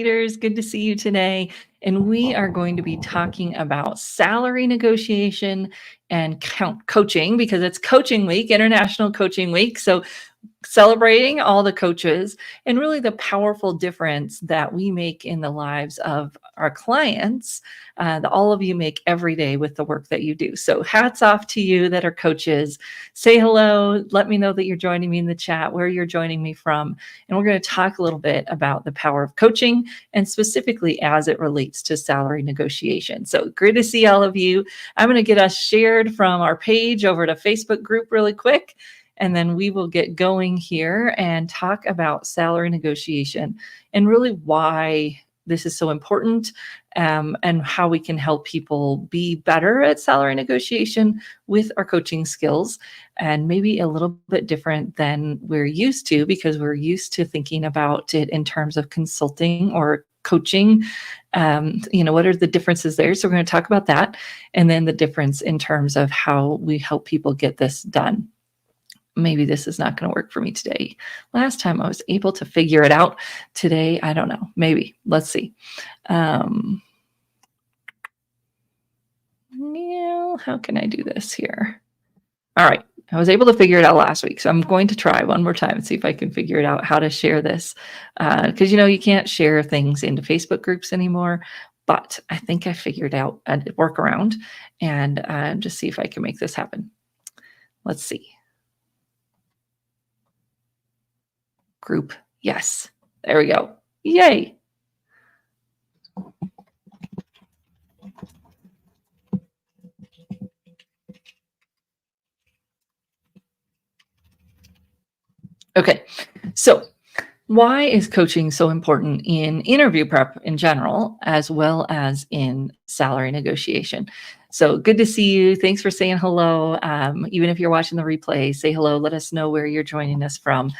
Leaders, good to see you today. And we are going to be talking about salary negotiation and coaching because it's Coaching Week, International Coaching Week. So celebrating all the coaches and really the powerful difference that we make in the lives of our clients that all of you make every day with the work that you do. So hats off to you that are coaches. Say hello. Let me know that you're joining me in the chat, where you're joining me from. And we're going to talk a little bit about the power of coaching and specifically as it relates to salary negotiation. So great to see all of you. I'm going to get us shared from our page over to Facebook group really quick. And then we will get going here and talk about salary negotiation and really why this is so important and how we can help people be better at salary negotiation with our coaching skills, and maybe a little bit different than we're used to, because we're used to thinking about it in terms of consulting or coaching. What are the differences there? So we're going to talk about that, and then the difference in terms of how we help people get this done. Maybe this is not going to work for me today. Last time I was able to figure it out. Today, I don't know. Maybe. Let's see. How can I do this here? All right. I was able to figure it out last week, so I'm going to try one more time and see if I can figure it out how to share this. Because, you can't share things into Facebook groups anymore. But I think I figured out a workaround, and just see if I can make this happen. Let's see. Group. Yes. There we go. Yay. Okay. So why is coaching so important in interview prep in general, as well as in salary negotiation? So good to see you. Thanks for saying hello. Even if you're watching the replay, say hello. Let us know where you're joining us from.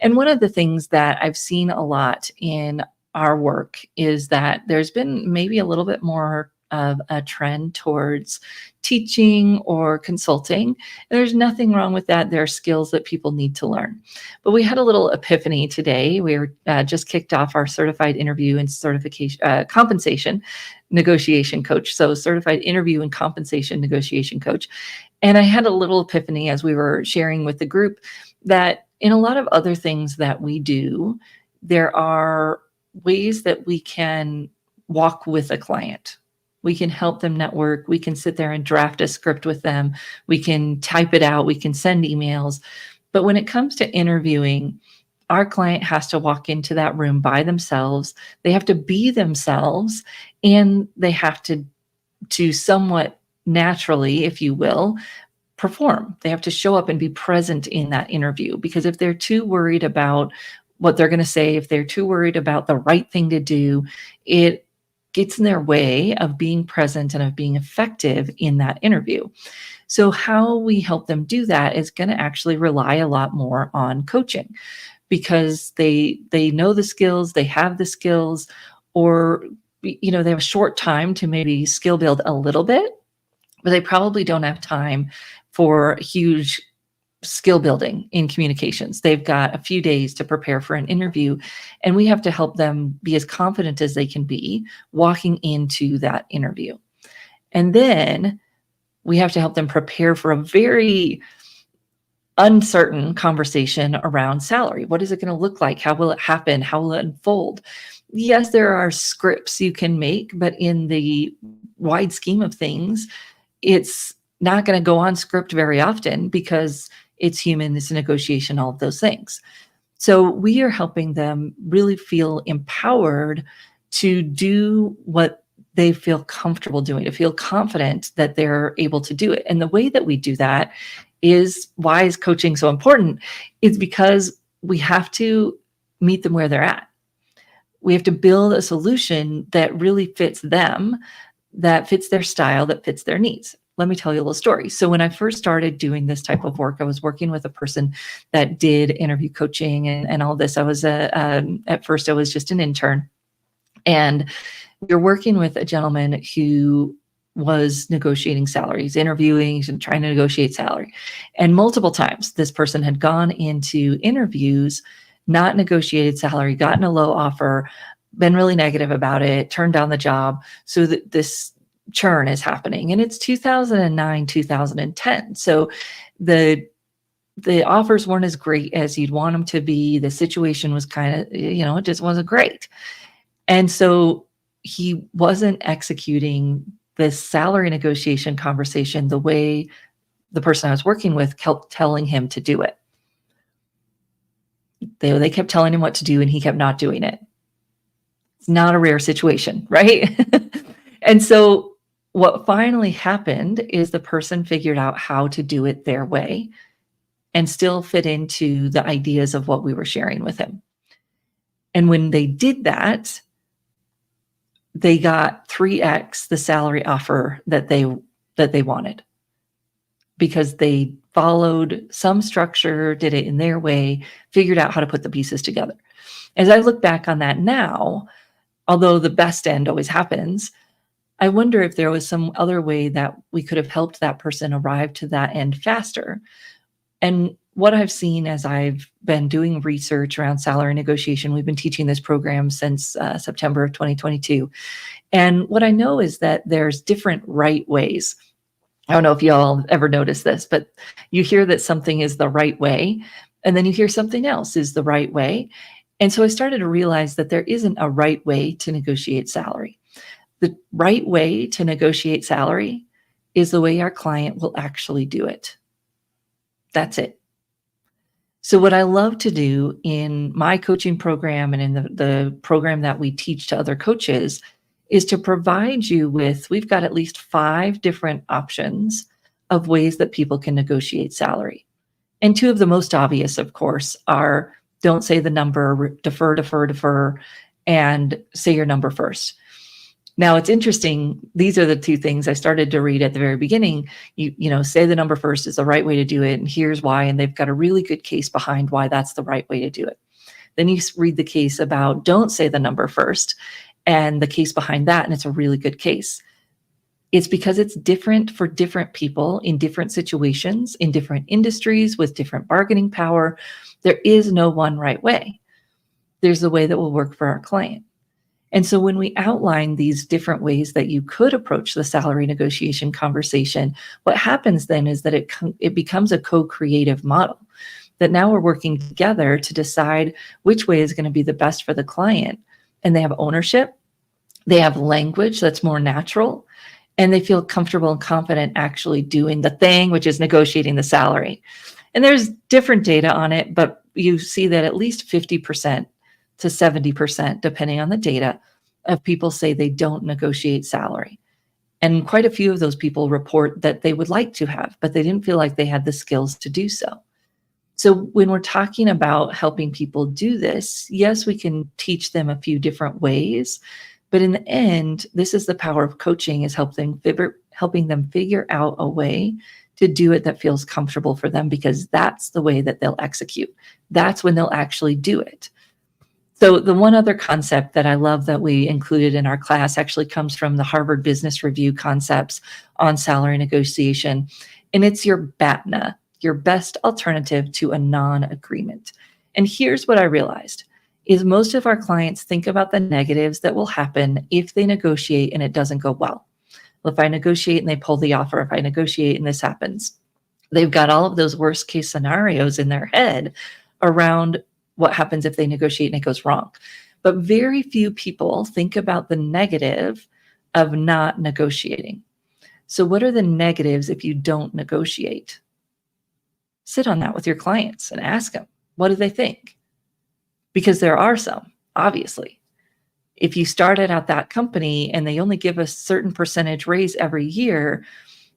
And one of the things that I've seen a lot in our work is that there's been maybe a little bit more of a trend towards teaching or consulting. And there's nothing wrong with that. There are skills that people need to learn. But we had a little epiphany today. We were just kicked off our certified interview and certification compensation negotiation coach. So certified interview and compensation negotiation coach. And I had a little epiphany as we were sharing with the group that in a lot of other things that we do, there are ways that we can walk with a client. We can help them network. We can sit there and draft a script with them. We can type it out. We can send emails. But when it comes to interviewing, our client has to walk into that room by themselves. They have to be themselves, and they have to somewhat naturally, if you will, perform. They have to show up and be present in that interview, because if they're too worried about what they're going to say, if they're too worried about the right thing to do, it gets in their way of being present and of being effective in that interview. So how we help them do that is going to actually rely a lot more on coaching, because they know the skills, they have the skills, or they have a short time to maybe skill build a little bit, but they probably don't have time for huge skill building in communications. They've got a few days to prepare for an interview, and we have to help them be as confident as they can be walking into that interview. And then we have to help them prepare for a very uncertain conversation around salary. What is it going to look like? How will it happen? How will it unfold? Yes, there are scripts you can make, but in the wide scheme of things, it's not going to go on script very often, because it's human, it's a negotiation, all of those things. So we are helping them really feel empowered to do what they feel comfortable doing, to feel confident that they're able to do it. And the way that we do that is why is coaching so important? It's because we have to meet them where they're at. We have to build a solution that really fits them, that fits their style, that fits their needs. Let me tell you a little story. So when I first started doing this type of work, I was working with a person that did interview coaching and all this. I was at first I was just an intern, and we were working with a gentleman who was negotiating salaries, interviewing and trying to negotiate salary. And multiple times this person had gone into interviews, not negotiated salary, gotten a low offer, been really negative about it, turned down the job. So that this churn is happening, and it's 2009, 2010. So the offers weren't as great as you'd want them to be. The situation was kind of, it just wasn't great. And so he wasn't executing this salary negotiation conversation the way the person I was working with kept telling him to do it. They kept telling him what to do and he kept not doing it. It's not a rare situation, right? And so what finally happened is the person figured out how to do it their way and still fit into the ideas of what we were sharing with him. And when they did that, they got 3x the salary offer that they wanted, because they followed some structure, did it in their way, figured out how to put the pieces together. As I look back on that now, although the best end always happens, I wonder if there was some other way that we could have helped that person arrive to that end faster. And what I've seen as I've been doing research around salary negotiation, we've been teaching this program since September of 2022. And what I know is that there's different right ways. I don't know if y'all ever noticed this, but you hear that something is the right way, and then you hear something else is the right way. And so I started to realize that there isn't a right way to negotiate salary. The right way to negotiate salary is the way our client will actually do it. That's it. So what I love to do in my coaching program and in the program that we teach to other coaches is to provide you with, we've got at least 5 different options of ways that people can negotiate salary. And 2 of the most obvious, of course, are don't say the number, defer, and say your number first. Now, it's interesting. These are the 2 things I started to read at the very beginning. Say the number first is the right way to do it, and here's why. And they've got a really good case behind why that's the right way to do it. Then you read the case about don't say the number first and the case behind that, and it's a really good case. It's because it's different for different people in different situations, in different industries with different bargaining power. There is no one right way. There's a way that will work for our client. And so when we outline these different ways that you could approach the salary negotiation conversation, what happens then is that it becomes a co-creative model, that now we're working together to decide which way is going to be the best for the client. And they have ownership, they have language that's more natural, and they feel comfortable and confident actually doing the thing, which is negotiating the salary. And there's different data on it, but you see that at least 50% to 70%, depending on the data, of people say they don't negotiate salary. And quite a few of those people report that they would like to have, but they didn't feel like they had the skills to do so. So when we're talking about helping people do this, yes, we can teach them a few different ways, but in the end, this is the power of coaching, is helping them figure out a way to do it that feels comfortable for them, because that's the way that they'll execute. That's when they'll actually do it. So the one other concept that I love that we included in our class actually comes from the Harvard Business Review concepts on salary negotiation, and it's your BATNA, your best alternative to a non-agreement. And here's what I realized, is most of our clients think about the negatives that will happen if they negotiate and it doesn't go well. Well, if I negotiate and they pull the offer, if I negotiate and this happens, they've got all of those worst case scenarios in their head around what happens if they negotiate and it goes wrong. But very few people think about the negative of not negotiating. So what are the negatives if you don't negotiate? Sit on that with your clients and ask them, what do they think? Because there are some, obviously. If you started out that company and they only give a certain percentage raise every year,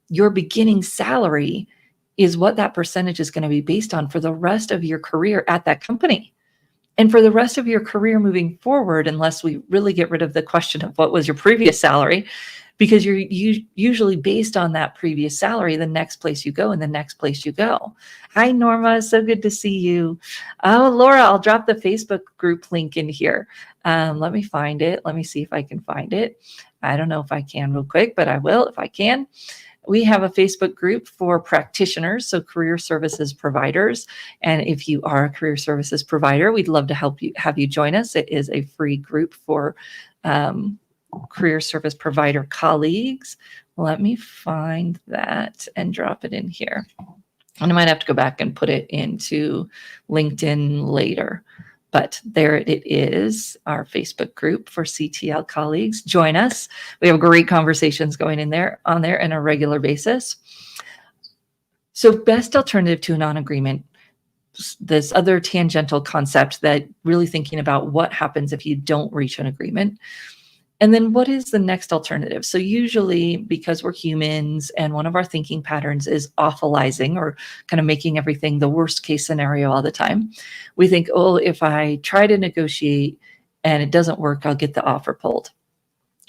your beginning salary is what that percentage is going to be based on for the rest of your career at that company. And for the rest of your career moving forward, unless we really get rid of the question of what was your previous salary, because you're usually based on that previous salary, the next place you go and the next place you go. Hi, Norma. So good to see you. Oh, Laura, I'll drop the Facebook group link in here. Let me find it. Let me see if I can find it. I don't know if I can real quick, but I will if I can. We have a Facebook group for practitioners, so career services providers. And if you are a career services provider, we'd love to have you join us. It is a free group for career service provider colleagues. Let me find that and drop it in here. And I might have to go back and put it into LinkedIn later. But there it is, our Facebook group for CTL colleagues. Join us. We have great conversations going on there on a regular basis. So best alternative to a non-agreement, this other tangential concept that really thinking about what happens if you don't reach an agreement. And then what is the next alternative? So usually, because we're humans and one of our thinking patterns is awfulizing, or kind of making everything the worst case scenario all the time, we think, oh, if I try to negotiate and it doesn't work, I'll get the offer pulled.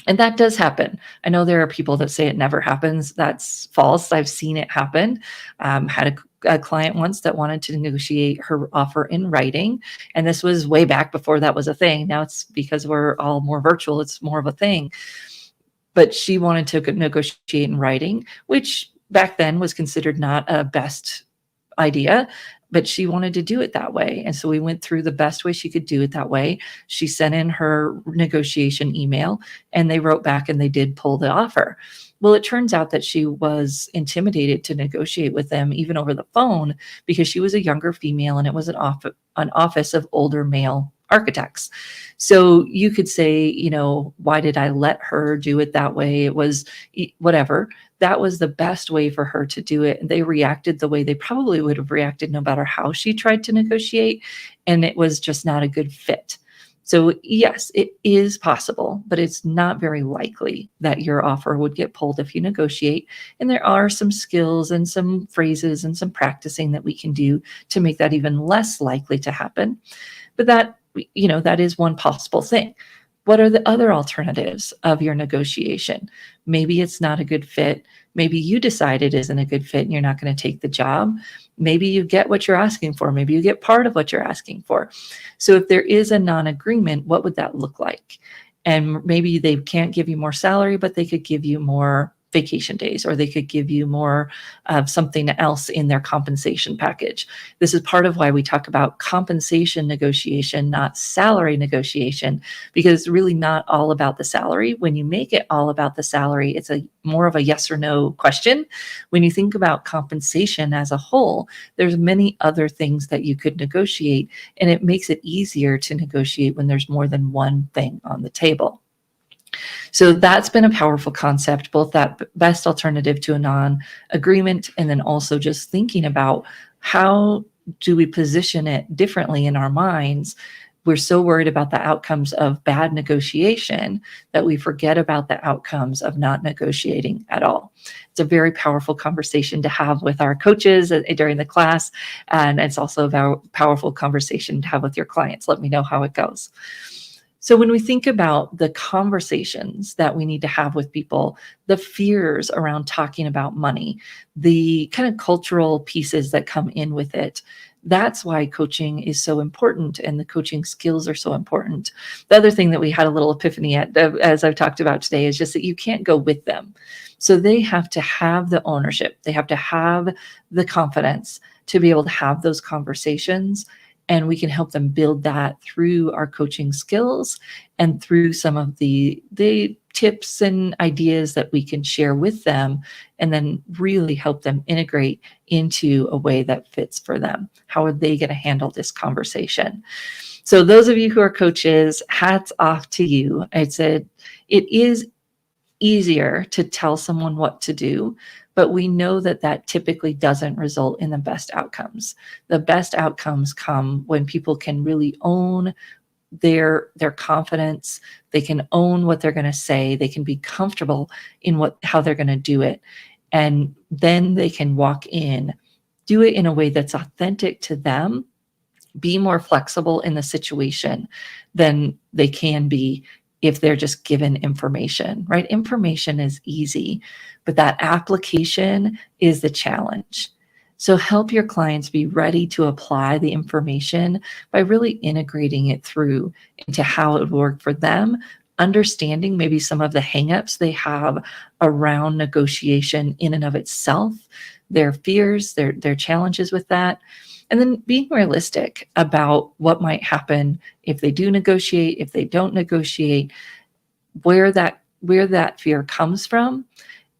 And that does happen. I know there are people that say it never happens. That's false. I've seen it happen. Had a client once that wanted to negotiate her offer in writing. And this was way back before that was a thing. Now it's because we're all more virtual, it's more of a thing. But she wanted to negotiate in writing, which back then was considered not a best idea, but she wanted to do it that way. And so we went through the best way she could do it that way. She sent in her negotiation email and they wrote back and they did pull the offer. Well, it turns out that she was intimidated to negotiate with them even over the phone because she was a younger female and it was an office of older male architects. So you could say, you know, why did I let her do it that way? It was whatever. That was the best way for her to do it. And they reacted the way they probably would have reacted no matter how she tried to negotiate. And it was just not a good fit. So yes, it is possible, but it's not very likely that your offer would get pulled if you negotiate. And there are some skills and some phrases and some practicing that we can do to make that even less likely to happen. But that, you know, that is one possible thing. What are the other alternatives of your negotiation? Maybe it's not a good fit. Maybe you decide it isn't a good fit and you're not going to take the job. Maybe you get what you're asking for. Maybe you get part of what you're asking for. So if there is a non-agreement, what would that look like? And maybe they can't give you more salary, but they could give you more vacation days, or they could give you more of something else in their compensation package. This is part of why we talk about compensation negotiation, not salary negotiation, because it's really not all about the salary. When you make it all about the salary, it's a more of a yes or no question. When you think about compensation as a whole, there's many other things that you could negotiate, and it makes it easier to negotiate when there's more than one thing on the table. So that's been a powerful concept, both that best alternative to a non-agreement, and then also just thinking about how do we position it differently in our minds. We're so worried about the outcomes of bad negotiation that we forget about the outcomes of not negotiating at all. It's a very powerful conversation to have with our coaches during the class, and it's also a powerful conversation to have with your clients. Let me know how it goes. So when we think about the conversations that we need to have with people, the fears around talking about money, the kind of cultural pieces that come in with it, that's why coaching is so important and the coaching skills are so important. The other thing that we had a little epiphany at, as I've talked about today, is just that you can't go with them. So they have to have the ownership. They have to have the confidence to be able to have those conversations. And we can help them build that through our coaching skills and through some of the tips and ideas that we can share with them, and then really help them integrate into a way that fits for them. How are they going to handle this conversation? So those of you who are coaches, hats off to you. It is easier to tell someone what to do, but we know that that typically doesn't result in the best outcomes. The best outcomes come when people can really own their confidence. They can own what they're going to say. They can be comfortable in how they're going to do it. And then they can walk in, do it in a way that's authentic to them, be more flexible in the situation than they can be if they're just given information, right? Information is easy, but that application is the challenge. So help your clients be ready to apply the information by really integrating it through into how it would work for them, understanding maybe some of the hangups they have around negotiation in and of itself, their fears, their challenges with that, and then being realistic about what might happen if they do negotiate, if they don't negotiate, where that fear comes from,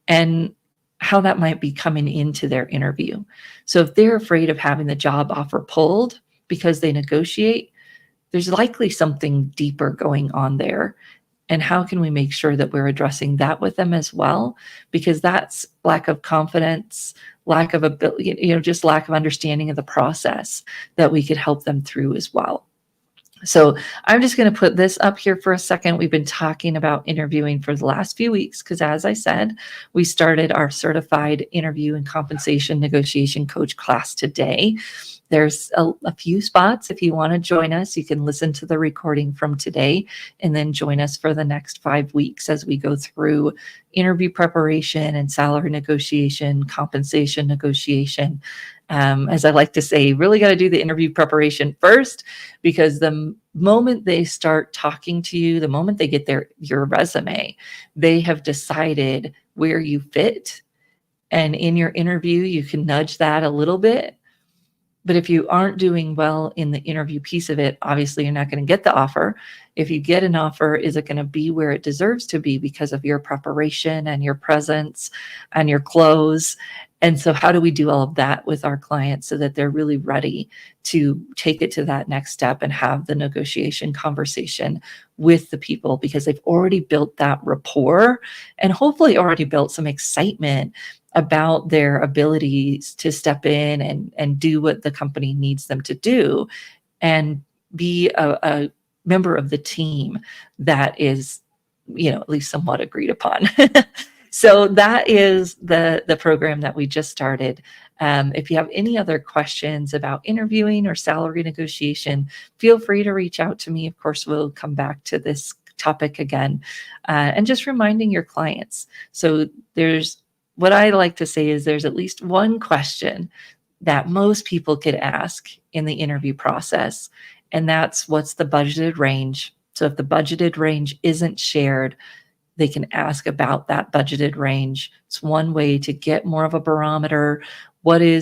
and how that might be coming into their interview. So if they're afraid of having the job offer pulled because they negotiate, there's likely something deeper going on there. And how can we make sure that we're addressing that with them as well? Because that's lack of confidence, lack of ability, just lack of understanding of the process that we could help them through as well. So I'm just going to put this up here for a second. We've been talking about interviewing for the last few weeks because, as I said, we started our certified interview and compensation negotiation coach class today. There's a few spots. If you want to join us, you can listen to the recording from today and then join us for the next 5 weeks as we go through interview preparation and salary negotiation, compensation negotiation. As I like to say, you really got to do the interview preparation first, because the moment they start talking to you, the moment they get your resume, they have decided where you fit. And in your interview, you can nudge that a little bit. But if you aren't doing well in the interview piece of it, obviously you're not going to get the offer. If you get an offer, is it going to be where it deserves to be because of your preparation and your presence and your clothes? And so how do we do all of that with our clients so that they're really ready to take it to that next step and have the negotiation conversation with the people, because they've already built that rapport and hopefully already built some excitement about their abilities to step in and do what the company needs them to do and be a member of the team that is, at least somewhat agreed upon. So that is the program that we just started. If you have any other questions about interviewing or salary negotiation, feel free to reach out to me. Of course, we'll come back to this topic again, and just reminding your clients. So what I like to say is there's at least one question that most people could ask in the interview process, and that's, what's the budgeted range? So if the budgeted range isn't shared, they can ask about that budgeted range. It's one way to get more of a barometer. What is